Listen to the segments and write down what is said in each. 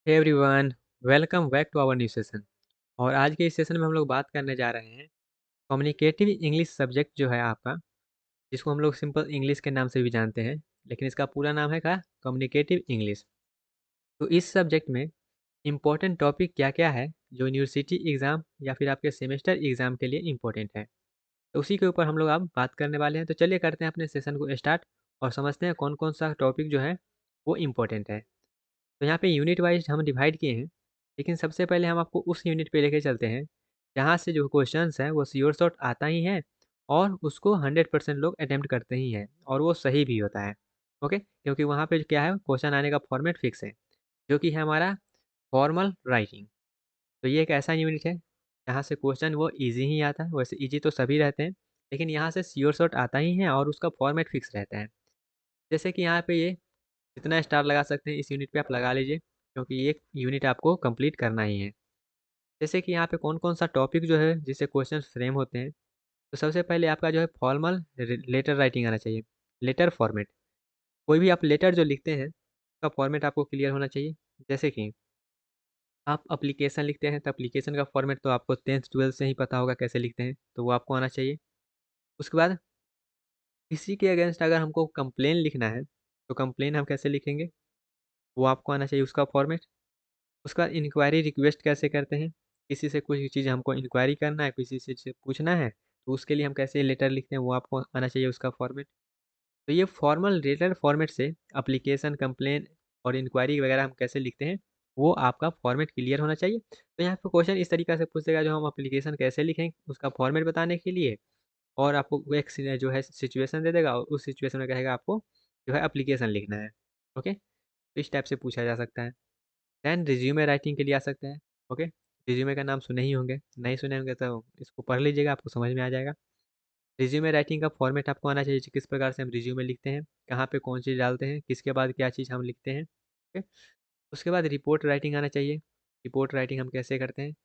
Hey everyone, welcome back to our new session. और आज के इस सेशन में हम लोग बात करने जा रहे हैं कम्युनिकेटिव इंग्लिश सब्जेक्ट जो है आपका, जिसको हम लोग सिंपल इंग्लिश के नाम से भी जानते हैं, लेकिन इसका पूरा नाम है क्या? Communicative English. तो इस सब्जेक्ट में इम्पोर्टेंट टॉपिक क्या क्या है जो यूनिवर्सिटी एग्ज़ाम या फिर आपके सेमेस्टर एग्ज़ाम के लिए इम्पोर्टेंट है, तो उसी के ऊपर हम लोग अब बात करने वाले हैं। तो चलिए करते हैं अपने सेशन को स्टार्ट और समझते हैं कौन कौन सा टॉपिक जो है वो इम्पोर्टेंट है। तो यहाँ पे यूनिट वाइज हम डिवाइड किए हैं, लेकिन सबसे पहले हम आपको उस यूनिट पे लेके चलते हैं जहाँ से जो क्वेश्चंस है वो श्योर शॉट आता ही है और उसको 100% लोग अटेम्प्ट करते ही हैं और वो सही भी होता है। ओके, क्योंकि वहाँ पे क्या है, क्वेश्चन आने का फॉर्मेट फिक्स है, जो कि है हमारा फॉर्मल राइटिंग। तो ये एक ऐसा यूनिट है जहाँ से क्वेश्चन वो ईजी ही आता है। वैसे ईजी तो सभी रहते हैं, लेकिन यहाँ से श्योर शॉट आता ही है और उसका फॉर्मेट फिक्स रहता है। जैसे कि यहाँ पे ये जितना स्टार लगा सकते हैं इस यूनिट पे आप लगा लीजिए, क्योंकि ये यूनिट आपको कंप्लीट करना ही है। जैसे कि यहाँ पे कौन कौन सा टॉपिक जो है जिससे क्वेश्चन फ्रेम होते हैं, तो सबसे पहले आपका जो है फॉर्मल लेटर राइटिंग आना चाहिए। लेटर फॉर्मेट, कोई भी आप लेटर जो लिखते हैं उसका फॉर्मेट आपको क्लियर होना चाहिए। जैसे कि आप अप्लीकेशन लिखते हैं तो अप्लीकेशन का फॉर्मेट तो आपको 10th 12th से ही पता होगा कैसे लिखते हैं, तो वो आपको आना चाहिए। उसके बाद किसी के अगेंस्ट अगर हमको कंप्लेन लिखना है तो कंप्लेन हम कैसे लिखेंगे, वो आपको आना चाहिए उसका फॉर्मेट। उसके बाद इंक्वायरी रिक्वेस्ट कैसे करते हैं, किसी से कुछ चीज़ हमको इंक्वायरी करना है, किसी से पूछना है, तो उसके लिए हम कैसे लेटर लिखते हैं वो आपको आना चाहिए उसका फॉर्मेट। तो ये फॉर्मल लेटर फॉर्मेट से एप्लीकेशन, कंप्लेन और इंक्वायरी वगैरह हम कैसे लिखते हैं, वो आपका फॉर्मेट क्लियर होना चाहिए। तो यहाँ पे क्वेश्चन इस तरीक़ा से पूछेगा, जो हम एप्लीकेशन कैसे लिखें उसका फॉर्मेट बताने के लिए, और आपको वो एक जो है सिचुएशन दे देगा और उस सिचुएशन में कहेगा आपको जो है एप्लीकेशन लिखना है। ओके, तो इस टाइप से पूछा जा सकता है। दैन रिज्यूमे राइटिंग के लिए आ सकते हैं। ओके, रिज्यूमे का नाम सुने ही होंगे, नहीं सुने होंगे तो इसको पढ़ लीजिएगा, आपको समझ में आ जाएगा। रिज्यूमे राइटिंग का फॉर्मेट आपको आना चाहिए, किस प्रकार से हम रिज्यूमे लिखते हैं, कहाँ पे कौन चीज़ डालते हैं, किसके बाद क्या चीज़ हम लिखते हैं। ओके, उसके बाद रिपोर्ट राइटिंग आना चाहिए, रिपोर्ट राइटिंग हम कैसे करते हैं।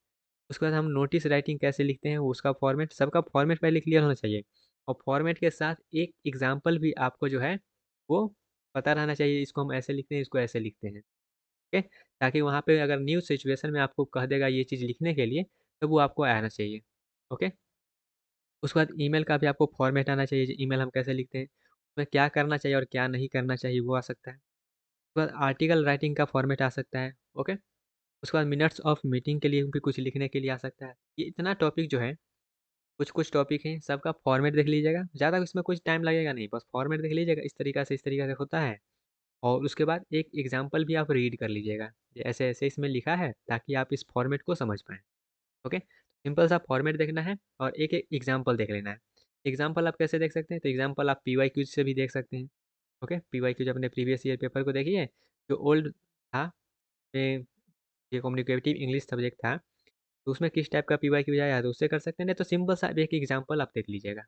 उसके बाद हम नोटिस राइटिंग कैसे लिखते हैं, उसका फॉर्मेट, सबका फॉर्मेट पहले क्लियर होना चाहिए। और फॉर्मेट के साथ एक एग्जाम्पल भी आपको जो है वो पता रहना चाहिए, इसको हम ऐसे लिखते हैं, इसको ऐसे लिखते हैं। ओके, ताकि वहाँ पे अगर न्यू सिचुएशन में आपको कह देगा ये चीज़ लिखने के लिए, तो वो आपको आना चाहिए। ओके, उसके बाद ईमेल का भी आपको फॉर्मेट आना चाहिए, ईमेल हम कैसे लिखते हैं, उसमें क्या करना चाहिए और क्या नहीं करना चाहिए वो आ सकता है। उसके बाद आर्टिकल राइटिंग का फॉर्मेट आ सकता है। ओके, उसके बाद मिनट्स ऑफ मीटिंग के लिए भी कुछ लिखने के लिए आ सकता है। ये इतना टॉपिक जो है, कुछ कुछ टॉपिक हैं, सबका फॉर्मेट देख लीजिएगा, ज़्यादा इसमें कुछ टाइम लगेगा नहीं, बस फॉर्मेट देख लीजिएगा, इस तरीका से होता है। और उसके बाद एक एग्जाम्पल भी आप रीड कर लीजिएगा, ये ऐसे-ऐसे इसमें लिखा है, ताकि आप इस फॉर्मेट को समझ पाएँ। ओके? सिंपल सा फॉर्मेट देखना है और एक-एक एग्जाम्पल देख लेना है। एग्जाम्पल आप कैसे देख सकते हैं? तो एग्जाम्पल आप पीवाईक्यू से भी देख सकते हैं। ओके? पीवाईक्यू जो अपने प्रीवियस ईयर पेपर को देखिए, जो ओल्ड था, ये ये कम्युनिकेटिव इंग्लिश सब्जेक्ट था, तो उसमें किस टाइप का पीवाईक्यू आया है, तो उससे कर सकते हैं, नहीं तो सिंपल सा एक एग्जाम्पल आप देख लीजिएगा।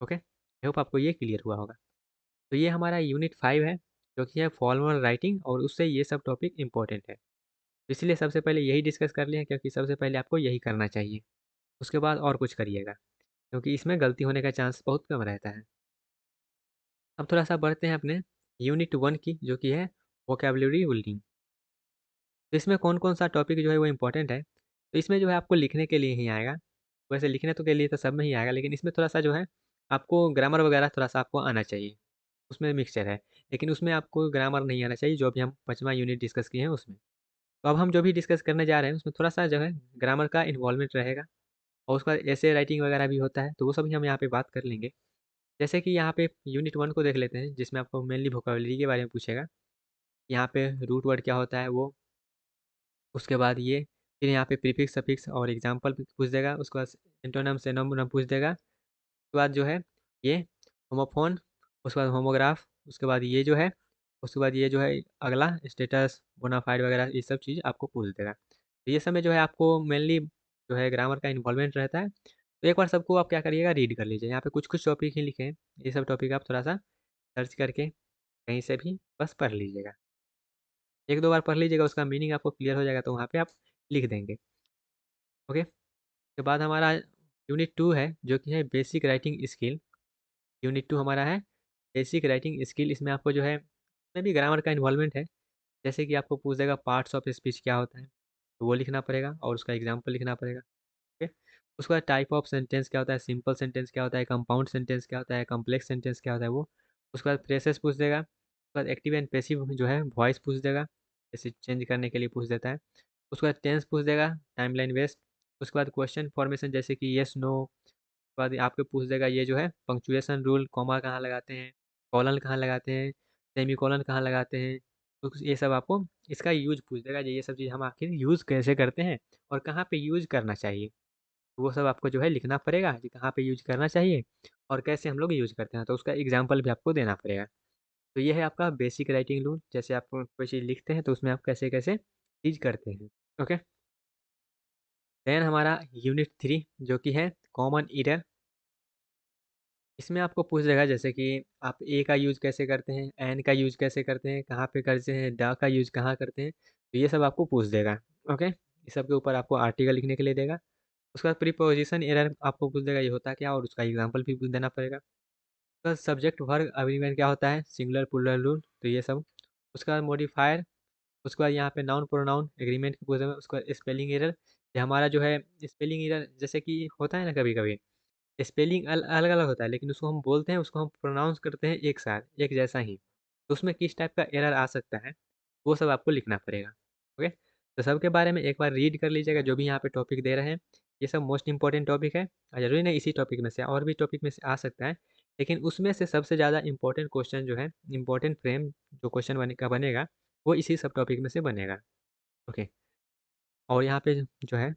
ओके? आई होप आपको ये क्लियर हुआ होगा। तो ये हमारा यूनिट 5 है, जो कि है फॉर्मल राइटिंग, और उससे ये सब टॉपिक इम्पोर्टेंट है। इसलिए सबसे पहले यही डिस्कस कर लिए हैं, क्योंकि सबसे पहले आपको यही करना चाहिए। उसके बाद और कुछ करिएगा, क्योंकि इसमें गलती होने का चांस बहुत कम रहता है। अब थोड़ा-सा बढ़ते हैं अपने यूनिट 1 की, जो कि है वोकैब्युलरी बिल्डिंग। तो इसमें कौन-कौन सा टॉपिक जो है वो इम्पोर्टेंट है। तो इसमें जो है आपको लिखने के लिए ही आएगा। वैसे लिखने तो के लिए तो सब में ही आएगा, लेकिन इसमें थोड़ा-सा जो है आपको ग्रामर वगैरह थोड़ा-सा आपको आना चाहिए। उसमें मिक्सचर है, लेकिन उसमें आपको ग्रामर नहीं आना चाहिए, जो अभी हम 5वां यूनिट डिस्कस किए हैं उसमें। तो अब हम जो भी डिस्कस करने जा रहे हैं उसमें थोड़ा-सा जो है ग्रामर का इन्वॉल्वमेंट रहेगा, और उसके बाद ऐसे राइटिंग वगैरह भी होता है, तो वो सभी हम यहाँ पे बात कर लेंगे। जैसे कि यहाँ पे यूनिट 1 को देख लेते हैं, जिसमें आपको मेनली वोकैब्युलरी के बारे में पूछेगा। यहाँ पे रूट वर्ड क्या होता है वो, उसके बाद ये, फिर यहाँ पे प्रीफिक्स, सफिक्स और एग्ज़ाम्पल भी पूछ देगा। उसके बाद एंटोनिम, सिनोनिम पूछ देगा। उसके बाद जो है ये होमोफ़ोन, उसके बाद होमोग्राफ, उसके बाद ये जो है, उसके बाद ये जो है अगला स्टेटस, बोनाफाइड वगैरह ये सब चीज़ आपको पूछ देगा। तो ये सब में जो है आपको मेनली जो है ग्रामर का इन्वॉल्वमेंट रहता है। तो एक बार सबको आप क्या करिएगा, रीड कर लीजिए। यहाँ पे कुछ-कुछ टॉपिक ही लिखे हैं। ये सब टॉपिक आप थोड़ा-सा सर्च करके कहीं से भी बस पढ़ लीजिएगा। 1-2 बार पढ़ लीजिएगा, उसका मीनिंग आपको क्लियर हो जाएगा, तो वहाँ पे आप लिख देंगे। ओके? उसके बाद हमारा यूनिट 2 है, जो कि है बेसिक राइटिंग स्किल। यूनिट 2 हमारा है बेसिक राइटिंग स्किल। इसमें आपको जो है, इसमें भी ग्रामर का इन्वॉल्वमेंट है। जैसे कि आपको पूछ देगा पार्ट्स ऑफ स्पीच क्या होता है, तो वो लिखना पड़ेगा और उसका एग्जाम्पल लिखना पड़ेगा। ओके। उसके बाद टाइप ऑफ सेंटेंस क्या होता है, सिंपल सेंटेंस क्या होता है, कंपाउंड सेंटेंस क्या होता है, कॉम्प्लेक्स सेंटेंस क्या होता है वो। उसके बाद फ्रेसेस पूछ देगा। उसके बाद एक्टिव एंड पैसिव जो है वॉइस पूछ देगा, जैसे चेंज करने के लिए पूछ देता है। उसके बाद टेंस पूछ देगा, टाइमलाइन वेस्ट। उसके बाद क्वेश्चन फॉर्मेशन जैसे कि येस नो। उसके बाद आपको पूछ देगा ये जो है पंक्चुएशन रूल, कॉमा कहाँ लगाते हैं, कॉलन कहाँ लगाते हैं, सेमी कॉलन कहाँ लगाते हैं। तो ये सब आपको इसका यूज पूछ देगा, ये सब चीज़ हम आखिर यूज़ कैसे करते हैं और कहाँ पे यूज करना चाहिए। वो सब आपको जो है लिखना पड़ेगा कि कहाँ पे यूज करना चाहिए और कैसे हम लोग यूज करते हैं, तो उसका एग्जाम्पल भी आपको देना पड़ेगा। तो ये है आपका बेसिक राइटिंग रूल, जैसे आप कोई चीज़ लिखते हैं तो उसमें आप कैसे कैसे चीज करते हैं। ओके। देन हमारा यूनिट 3 जो कि है कॉमन ईरर। इसमें आपको पूछ देगा जैसे कि आप ए का यूज कैसे करते हैं, एन का यूज कैसे करते हैं, कहाँ पे करते हैं, द का यूज कहाँ करते हैं, तो ये सब आपको पूछ देगा। ओके, ये सब के ऊपर आपको आर्टिकल लिखने के लिए देगा। उसका प्रीपोजिशन एरर आपको पूछ देगा ये होता क्या, और उसका एग्जाम्पल भी पूछ देना पड़ेगा। उसका सब्जेक्ट वर्ग अग्रीमेंट क्या होता है, सिंगुलर प्लूरल रूल, तो ये सब। उसका बाद मॉडिफायर। उसके बाद यहाँ पे नाउन प्रोनाउन एग्रीमेंट के पूछ देगा। उसका स्पेलिंग एरर, ये हमारा जो है स्पेलिंग एरर जैसे कि होता है ना कभी कभी स्पेलिंग अलग अलग होता है, लेकिन उसको हम बोलते हैं, उसको हम प्रोनाउंस करते हैं एक साथ एक जैसा ही, तो उसमें किस टाइप का एरर आ सकता है वो सब आपको लिखना पड़ेगा। ओके, तो सबके बारे में एक बार रीड कर लीजिएगा जो भी यहाँ पे टॉपिक दे रहे हैं। ये सब मोस्ट इंपॉर्टेंट टॉपिक है और जरूरी नहीं इसी टॉपिक में से, और भी टॉपिक में से आ सकता है, लेकिन उसमें से सबसे ज़्यादा इंपॉर्टेंट क्वेश्चन जो है, इंपॉर्टेंट फ्रेम जो क्वेश्चन बनेगा वो इसी सब टॉपिक में से बनेगा। ओके, और यहाँ पे जो है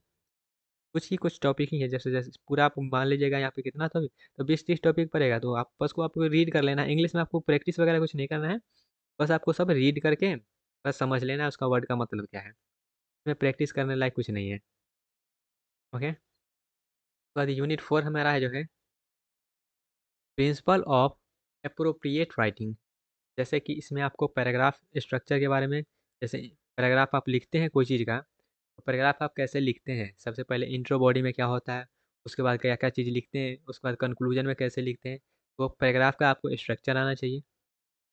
कुछ टॉपिक ही है, जैसे जैसे पूरा आप मान लीजिएगा यहाँ पे कितना तो 20-30 टॉपिक पड़ेगा, तो आप बस को आपको रीड कर लेना है। इंग्लिश में आपको प्रैक्टिस वगैरह कुछ नहीं करना है, बस आपको सब रीड करके बस समझ लेना है उसका वर्ड का मतलब क्या है। इसमें प्रैक्टिस करने लायक कुछ नहीं है। ओके, तो बाद यूनिट 4 हमारा है जो है प्रिंसिपल ऑफ अप्रोप्रिएट राइटिंग। जैसे कि इसमें आपको पैराग्राफ स्ट्रक्चर के बारे में, जैसे पैराग्राफ आप लिखते हैं कोई चीज़ का, तो पैराग्राफ आप कैसे लिखते हैं, सबसे पहले इंट्रो बॉडी में क्या होता है, उसके बाद क्या क्या चीज़ लिखते हैं, उसके बाद कंक्लूजन में कैसे लिखते हैं, वो पैराग्राफ का आपको स्ट्रक्चर आना चाहिए।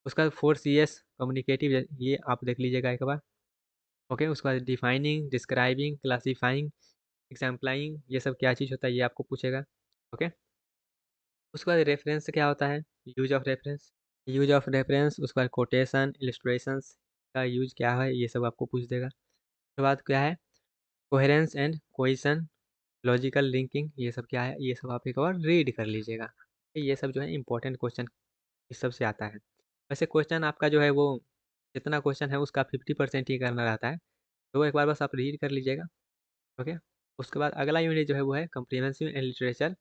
उसका 4 CS कम्युनिकेटिव, ये आप देख लीजिएगा एक बार। ओके, उसके बाद डिफाइनिंग, डिस्क्राइबिंग, क्लासीफाइंग, एग्जाम्पलाइंग, ये सब क्या चीज़ होता है ये आपको पूछेगा। ओके, उसके बाद रेफरेंस क्या होता है, use of reference, use of reference, उसके बाद कोटेशन इलस्ट्रेशंस का यूज क्या है ये सब आपको पूछ देगा। उसके बाद क्या है coherence and cohesion, logical linking, ये सब क्या है ये सब आप एक बार रीड कर लीजिएगा। ये सब जो है इंपॉर्टेंट क्वेश्चन इस सब से आता है। वैसे क्वेश्चन आपका जो है वो जितना क्वेश्चन है उसका 50% ही करना रहता है, तो वो एक बार बस आप रीड कर लीजिएगा। ओके, उसके बाद अगला यूनिट जो है वो है कम्प्रीहेंसिव एंड लिटरेचर।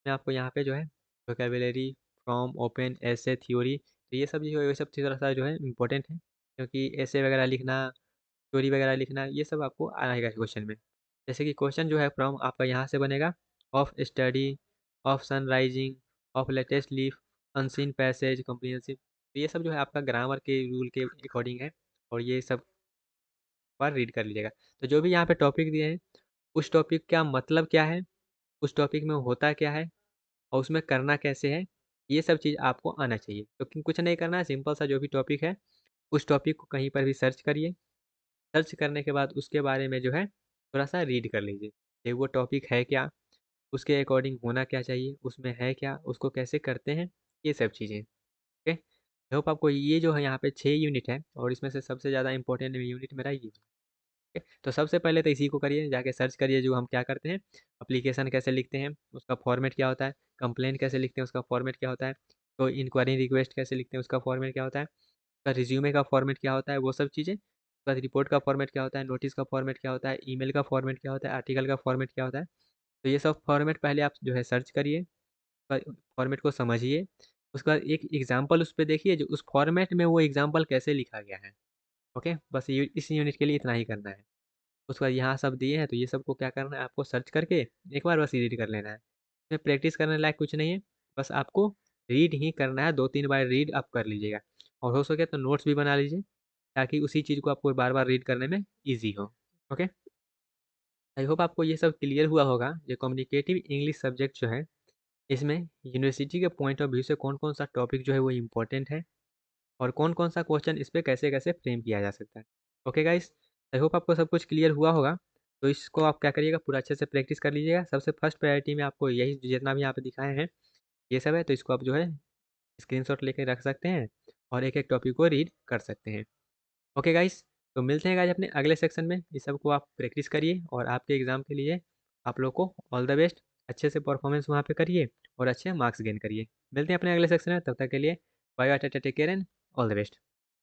में आपको यहाँ पे जो है वोकेबलरी, फ्रॉम, ओपन, ऐसे, थ्योरी, तो ये सब जो है ये सब थोड़ा सा जो है इंपॉर्टेंट है, क्योंकि ऐसे वगैरह लिखना, थ्योरी वगैरह लिखना, ये सब आपको आएगा क्वेश्चन में। जैसे कि क्वेश्चन जो है फ्रॉम आपका यहाँ से बनेगा, of study, of sun rising, of latest leaf, unseen passage, comprehensive, तो ये सब जो है आपका ग्रामर के रूल के अकॉर्डिंग है, और ये सब पर रीड कर लीजिएगा। तो जो भी यहाँ पे टॉपिक दिए हैं उस टॉपिक का मतलब क्या है, उस टॉपिक में होता क्या है और उसमें करना कैसे है, ये सब चीज़ आपको आना चाहिए। तो कुछ नहीं करना है, सिंपल सा जो भी टॉपिक है उस टॉपिक को कहीं पर भी सर्च करिए। सर्च करने के बाद उसके बारे में जो है थोड़ा सा रीड कर लीजिए कि वो टॉपिक है क्या, उसके अकॉर्डिंग होना क्या चाहिए, उसमें है क्या, उसको कैसे करते हैं, ये सब चीज़ें। ओके, आई होप आपको ये जो है यहाँ पे 6 यूनिट है और इसमें से सबसे ज़्यादा इंपॉर्टेंट यूनिट मेरा ये है। तो सबसे पहले तो इसी को करिए, जाके सर्च करिए जो हम क्या करते हैं, एप्लीकेशन कैसे लिखते हैं उसका फॉर्मेट क्या होता है, कंप्लेंट कैसे लिखते हैं उसका फॉर्मेट क्या होता है, तो इंक्वायरी रिक्वेस्ट कैसे लिखते हैं उसका फॉर्मेट क्या होता है, उसका रिज्यूमे का फॉर्मेट क्या होता है, वो सब चीज़ें, उसके बाद रिपोर्ट का फॉर्मेट क्या होता है, नोटिस का फॉर्मेट क्या होता है, ईमेल का फॉर्मेट क्या होता है, आर्टिकल का फॉर्मेट क्या होता है, तो ये सब फॉर्मेट पहले आप जो है सर्च करिए, फॉर्मेट को समझिए। उसके बाद एक एग्जाम्पल उस पर देखिए जो उस फॉर्मेट में वो एग्जाम्पल कैसे लिखा गया है। ओके, बस ये इस यूनिट के लिए इतना ही करना है। उसके बाद यहाँ सब दिए हैं तो ये सबको क्या करना है आपको सर्च करके एक बार बस रीड कर लेना है। इसमें प्रैक्टिस करने लायक कुछ नहीं है, बस आपको रीड ही करना है, 2-3 बार रीड आप कर लीजिएगा, और हो सके तो नोट्स भी बना लीजिए ताकि उसी चीज़ को आपको बार बार रीड करने में ईजी हो। ओके, आई होप आपको ये सब क्लियर हुआ होगा। ये कम्युनिकेटिव इंग्लिश सब्जेक्ट जो है इसमें यूनिवर्सिटी के पॉइंट ऑफ व्यू से कौन कौन सा टॉपिक जो है वो इम्पोर्टेंट है, और कौन-कौन सा क्वेश्चन इस पे कैसे-कैसे फ्रेम किया जा सकता है। ओके गाइस, आई होप आपको सब कुछ क्लियर हुआ होगा। तो इसको आप क्या करिएगा, पूरा अच्छे से प्रैक्टिस कर लीजिएगा। सबसे फर्स्ट प्रायोरिटी में आपको यही जितना भी यहाँ पे दिखाए हैं, ये सब है, तो इसको आप जो है स्क्रीनशॉट लेके रख सकते हैं और एक-एक टॉपिक को रीड कर सकते हैं। ओके गाइस, तो मिलते हैं गाइस अपने अगले सेक्शन में। इस सब को आप प्रैक्टिस करिए और आपके एग्ज़ाम के लिए आप लोग को ऑल द बेस्ट। अच्छे से परफॉर्मेंस वहाँ पे करिए और अच्छे मार्क्स गेन करिए। मिलते हैं अपने अगले सेक्शन में, तब तक के लिए bye bye, tata, take care and all the best.